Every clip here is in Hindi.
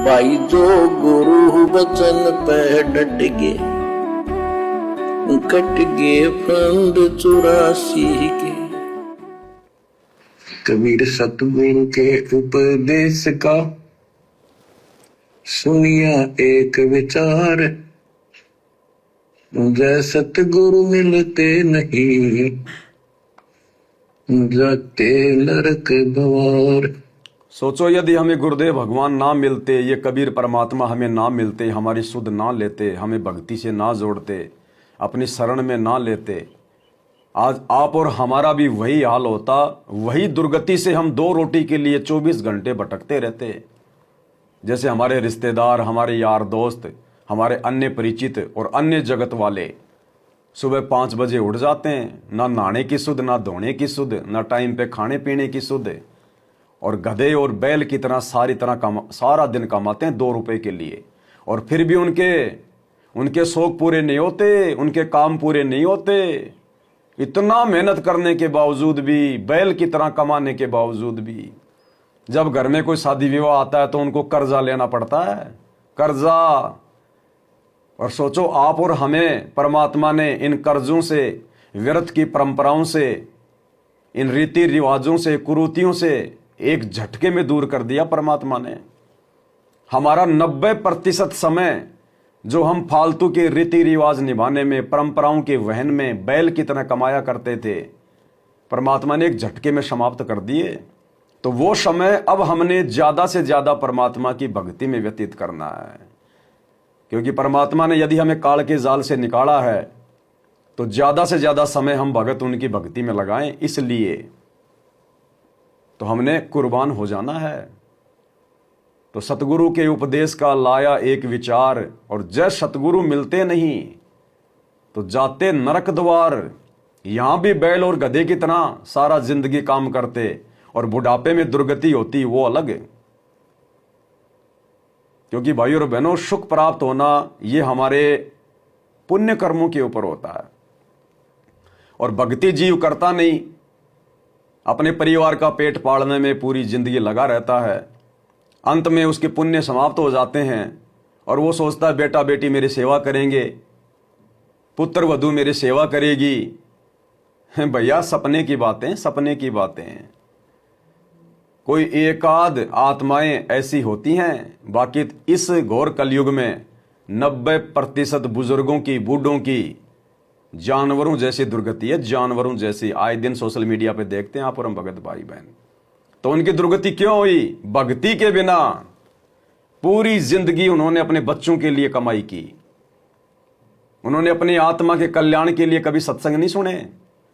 भाई जो गुरु वचन पे डट गे, कट गे फंद 84 के। कबीर सतगुरु के उपदेश का सुनिया एक विचार, जय सतगुरु मिलते नहीं जाते नरक द्वार। सोचो यदि हमें गुरुदेव भगवान ना मिलते, ये कबीर परमात्मा हमें ना मिलते, हमारी सुध ना लेते, हमें भक्ति से ना जोड़ते, अपनी शरण में ना लेते, आज आप और हमारा भी वही हाल होता। वही दुर्गति से हम 2 रोटी के लिए 24 घंटे भटकते रहते। जैसे हमारे रिश्तेदार, हमारे यार दोस्त, हमारे अन्य परिचित और अन्य जगत वाले सुबह 5 बजे उठ जाते हैं, ना नहाने की सुध, ना धोने की सुध, ना टाइम पे खाने पीने की सुध, और गधे और बैल की तरह सारा दिन कमाते हैं 2 रुपए के लिए, और फिर भी उनके शौक पूरे नहीं होते, उनके काम पूरे नहीं होते। इतना मेहनत करने के बावजूद भी, बैल की तरह कमाने के बावजूद भी, जब घर में कोई शादी विवाह आता है तो उनको कर्जा लेना पड़ता है, कर्जा। और सोचो आप और हमें परमात्मा ने इन कर्जों से, व्यर्थ की परंपराओं से, इन रीति रिवाजों से, कुरीतियों से एक झटके में दूर कर दिया परमात्मा ने। हमारा 90% समय जो हम फालतू के रीति रिवाज निभाने में, परंपराओं के वहन में बैल की तरह कमाया करते थे, परमात्मा ने एक झटके में समाप्त कर दिए। तो वो समय अब हमने ज्यादा से ज्यादा परमात्मा की भक्ति में व्यतीत करना है, क्योंकि परमात्मा ने यदि हमें काल के जाल से निकाला है तो ज्यादा से ज्यादा समय हम भगत उनकी भक्ति में लगाएं। इसलिए तो हमने कुर्बान हो जाना है। तो सतगुरु के उपदेश का लाया एक विचार, और जय सतगुरु मिलते नहीं तो जाते नरक द्वार। यहां भी बैल और गधे की तरह सारा जिंदगी काम करते और बुढ़ापे में दुर्गति होती, वो अलग है। क्योंकि भाई और बहनों, सुख प्राप्त होना ये हमारे पुण्य कर्मों के ऊपर होता है, और भक्ति जीव करता नहीं, अपने परिवार का पेट पालने में पूरी जिंदगी लगा रहता है। अंत में उसके पुण्य समाप्त हो जाते हैं और वो सोचता है बेटा बेटी मेरी सेवा करेंगे, पुत्र वधू मेरी सेवा करेगी। भैया सपने की बातें, सपने की बातें। कोई एकाध आत्माएं ऐसी होती हैं, बाकी इस घोर कलयुग में 90% बुजुर्गों की, बूढ़ों की जानवरों जैसी दुर्गति है, जानवरों जैसी। आए दिन सोशल मीडिया पे देखते हैं आप और हम भगत भाई बहन। तो उनकी दुर्गति क्यों हुई? भक्ति के बिना पूरी जिंदगी उन्होंने अपने बच्चों के लिए कमाई की, उन्होंने अपनी आत्मा के कल्याण के लिए कभी सत्संग नहीं सुने,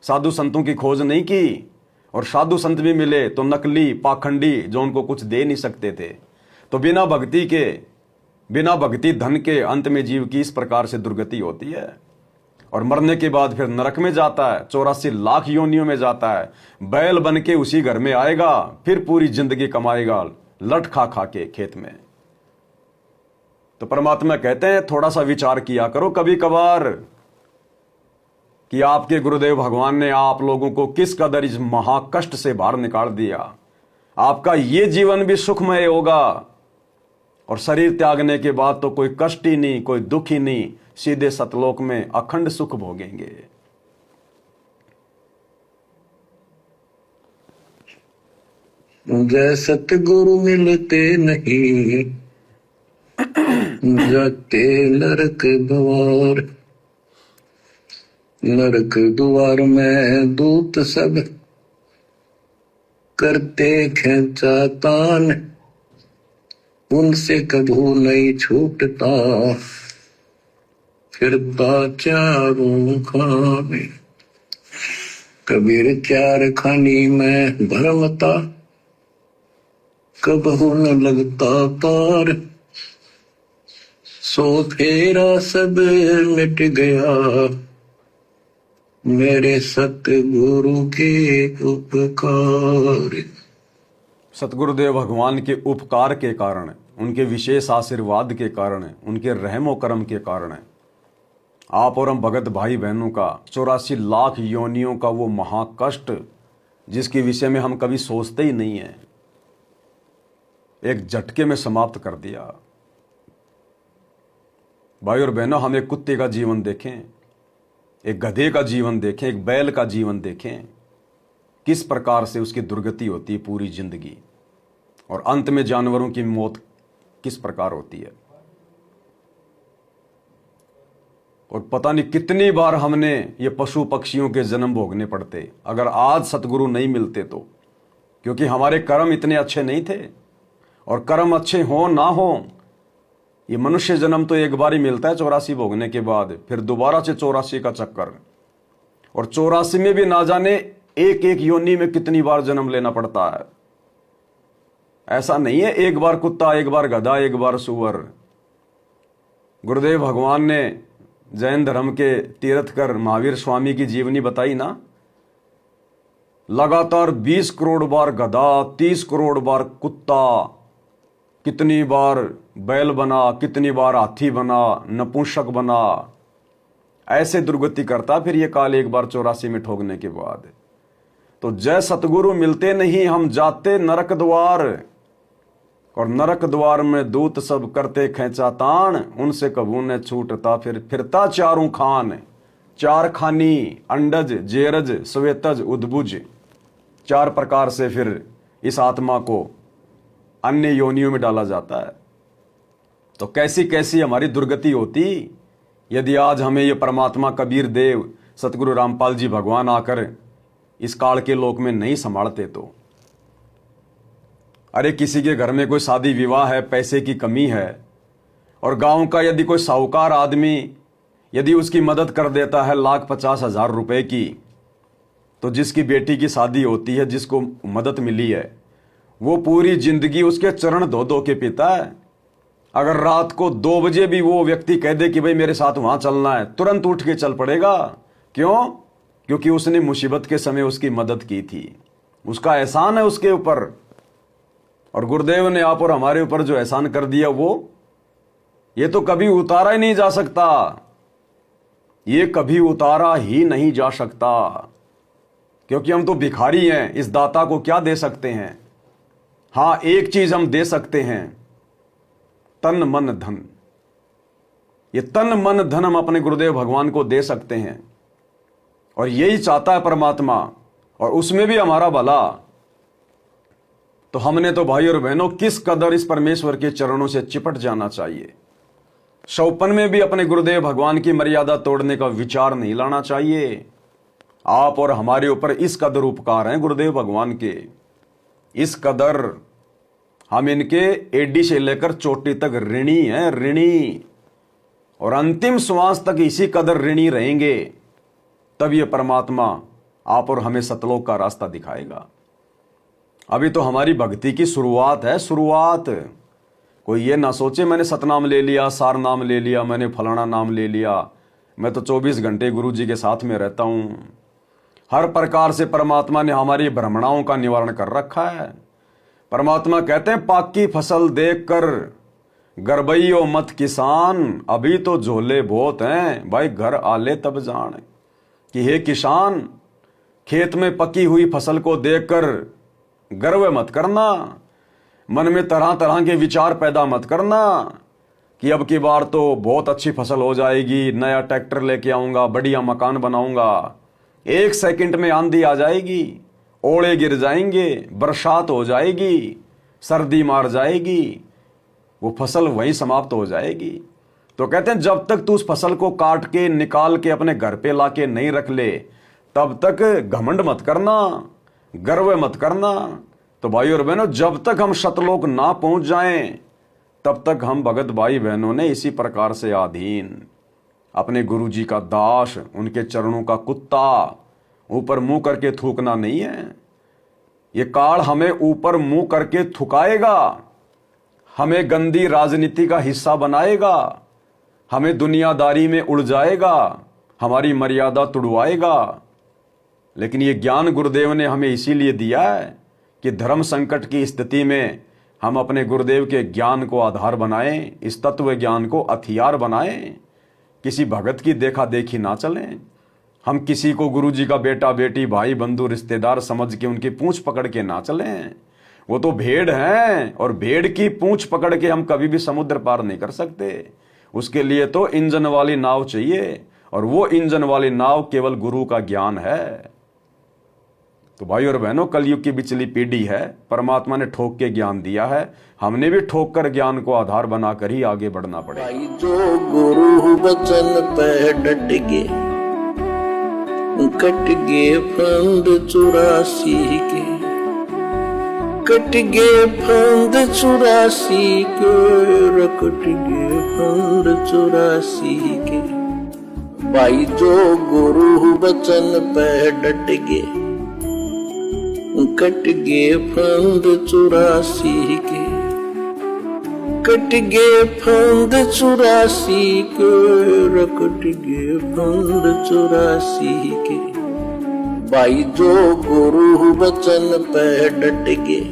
साधु संतों की खोज नहीं की, और साधु संत भी मिले तो नकली, पाखंडी, जो उनको कुछ दे नहीं सकते थे। तो बिना भक्ति के, बिना भक्ति धन के अंत में जीव की इस प्रकार से दुर्गति होती है, और मरने के बाद फिर नरक में जाता है, 84 लाख योनियों में जाता है, बैल बन के उसी घर में आएगा, फिर पूरी जिंदगी कमाएगा लट खा खा के खेत में। तो परमात्मा कहते हैं थोड़ा सा विचार किया करो कभी कभार कि आपके गुरुदेव भगवान ने आप लोगों को किस कदर इस महाकष्ट से बाहर निकाल दिया। आपका ये जीवन भी सुखमय होगा, और शरीर त्यागने के बाद तो कोई कष्ट ही नहीं, कोई दुख ही नहीं, सीधे सतलोक में अखंड सुख भोगेंगे। जय सतगुरु मिलते नहीं जाते नरक द्वार। नरक द्वार में दूत सब करते खेचा तान, उनसे कभू नहीं छूटता फिरता चारों खाने। कबीर चार खानी में भरमता, कबहू न लगता तार। सो फेरा सब मिट गया मेरे सतगुरु के उपकार। सतगुरुदेव भगवान के उपकार के कारण, उनके विशेष आशीर्वाद के कारण, उनके रहमो करम के कारण आप और हम भगत भाई बहनों का 84 लाख योनियों का वो महाकष्ट, जिसके विषय में हम कभी सोचते ही नहीं है, एक झटके में समाप्त कर दिया। भाई और बहनों, हम एक कुत्ते का जीवन देखें, एक गधे का जीवन देखें, एक बैल का जीवन देखें, किस प्रकार से उसकी दुर्गति होती है पूरी जिंदगी, और अंत में जानवरों की मौत किस प्रकार होती है। और पता नहीं कितनी बार हमने ये पशु पक्षियों के जन्म भोगने पड़ते अगर आज सतगुरु नहीं मिलते तो, क्योंकि हमारे कर्म इतने अच्छे नहीं थे। और कर्म अच्छे हो ना हो, ये मनुष्य जन्म तो एक बार ही मिलता है 84 भोगने के बाद, फिर दोबारा से 84 का चक्कर, और 84 में भी ना जाने एक एक योनि में कितनी बार जन्म लेना पड़ता है। ऐसा नहीं है एक बार कुत्ता, एक बार गधा, एक बार सुअर। गुरुदेव भगवान ने जैन धर्म के तीर्थकर महावीर स्वामी की जीवनी बताई ना, लगातार 20 करोड़ बार गधा, 30 करोड़ बार कुत्ता, कितनी बार बैल बना, कितनी बार हाथी बना, नपुंसक बना, ऐसे दुर्गति करता फिर ये काल एक बार 84 में ठोकने के बाद। तो जय सतगुरु मिलते नहीं, हम जाते नरक द्वार, और नरक द्वार में दूत सब करते खेचा तान, उनसे कबू न छूटता फिर फिरता चारों खान। चार खानी, अंडज, जेरज, श्वेतज, उद्भुज, 4 प्रकार से फिर इस आत्मा को अन्य योनियों में डाला जाता है। तो कैसी कैसी हमारी दुर्गति होती यदि आज हमें ये परमात्मा कबीर देव सतगुरु रामपाल जी भगवान आकर इस काल के लोक में नहीं संभालते तो। अरे किसी के घर में कोई शादी विवाह है, पैसे की कमी है, और गांव का यदि कोई साहूकार आदमी यदि उसकी मदद कर देता है 1,50,000 रुपए की, तो जिसकी बेटी की शादी होती है, जिसको मदद मिली है, वो पूरी जिंदगी उसके चरण धो धो के पीता है। अगर रात को 2 बजे भी वो व्यक्ति कह दे कि भाई मेरे साथ वहां चलना है, तुरंत उठ के चल पड़ेगा। क्यों? क्योंकि उसने मुसीबत के समय उसकी मदद की थी, उसका एहसान है उसके ऊपर। और गुरुदेव ने आप और हमारे ऊपर जो एहसान कर दिया वो ये तो कभी उतारा ही नहीं जा सकता, ये कभी उतारा ही नहीं जा सकता, क्योंकि हम तो भिखारी हैं। इस दाता को क्या दे सकते हैं? हां, एक चीज हम दे सकते हैं, तन मन धन। ये तन मन धन हम अपने गुरुदेव भगवान को दे सकते हैं, और यही चाहता है परमात्मा, और उसमें भी हमारा भला। तो हमने तो भाई और बहनों किस कदर इस परमेश्वर के चरणों से चिपट जाना चाहिए। शौपन में भी अपने गुरुदेव भगवान की मर्यादा तोड़ने का विचार नहीं लाना चाहिए। आप और हमारे ऊपर इस कदर उपकार हैं गुरुदेव भगवान के, इस कदर हम इनके एडी से लेकर चोटी तक ऋणी हैं, ऋणी, और अंतिम श्वास तक इसी कदर ऋणी रहेंगे। तब ये परमात्मा आप और हमें सतलोक का रास्ता दिखाएगा। अभी तो हमारी भक्ति की शुरुआत है, शुरुआत। कोई ये ना सोचे मैंने सतनाम ले लिया, सार नाम ले लिया, मैंने फलाना नाम ले लिया, मैं तो 24 घंटे गुरु जी के साथ में रहता हूं। हर प्रकार से परमात्मा ने हमारी भ्रमणाओं का निवारण कर रखा है। परमात्मा कहते हैं पाकी फसल देखकर गरबइयो मत किसान, अभी तो झोले बहुत हैं, भाई घर आले तब जान। कि हे किसान, खेत में पकी हुई फसल को देखकर गर्व मत करना, मन में तरह तरह के विचार पैदा मत करना कि अब की बार तो बहुत अच्छी फसल हो जाएगी, नया ट्रैक्टर लेके आऊंगा, बढ़िया मकान बनाऊंगा। 1 सेकंड में आंधी आ जाएगी, ओले गिर जाएंगे, बरसात हो जाएगी, सर्दी मार जाएगी, वो फसल वहीं समाप्त हो जाएगी। तो कहते हैं जब तक तू उस फसल को काट के निकाल के अपने घर पे लाके नहीं रख ले, तब तक घमंड मत करना, गर्व मत करना। तो भाई और बहनों, जब तक हम सतलोक ना पहुंच जाएं, तब तक हम भगत भाई बहनों ने इसी प्रकार से आधीन, अपने गुरु जी का दास, उनके चरणों का कुत्ता, ऊपर मुंह करके थूकना नहीं है। ये काल हमें ऊपर मुंह करके थुकाएगा, हमें गंदी राजनीति का हिस्सा बनाएगा, हमें दुनियादारी में उलझाएगा, हमारी मर्यादा तुड़वाएगा। लेकिन ये ज्ञान गुरुदेव ने हमें इसीलिए दिया है कि धर्म संकट की स्थिति में हम अपने गुरुदेव के ज्ञान को आधार बनाएं, इस तत्व ज्ञान को हथियार बनाएं, किसी भगत की देखा देखी ना चलें। हम किसी को गुरु जी का बेटा बेटी भाई बंधु रिश्तेदार समझ के उनकी पूंछ पकड़ के ना चलें। वो तो भेड़ हैं, और भेड़ की पूंछ पकड़ के हम कभी भी समुद्र पार नहीं कर सकते। उसके लिए तो इंजन वाली नाव चाहिए, और वो इंजन वाली नाव केवल गुरु का ज्ञान है। तो भाई और बहनों, कलयुग की बिचली पीढ़ी है, परमात्मा ने ठोक के ज्ञान दिया है, हमने भी ठोक कर ज्ञान को आधार बनाकर ही आगे बढ़ना पड़ेगा। भाई जो गुरु वचन पे डट गए, कट गए फंद 84 के, कट गए फंद 84 के, कट गए फंद 84 के। भाई जो गुरु वचन पे डट गए, कट गए फंद 84 के, कट गए फंद 84 के, कट गए फंद 84 के। भाई जो गुरु वचन पे डट गए,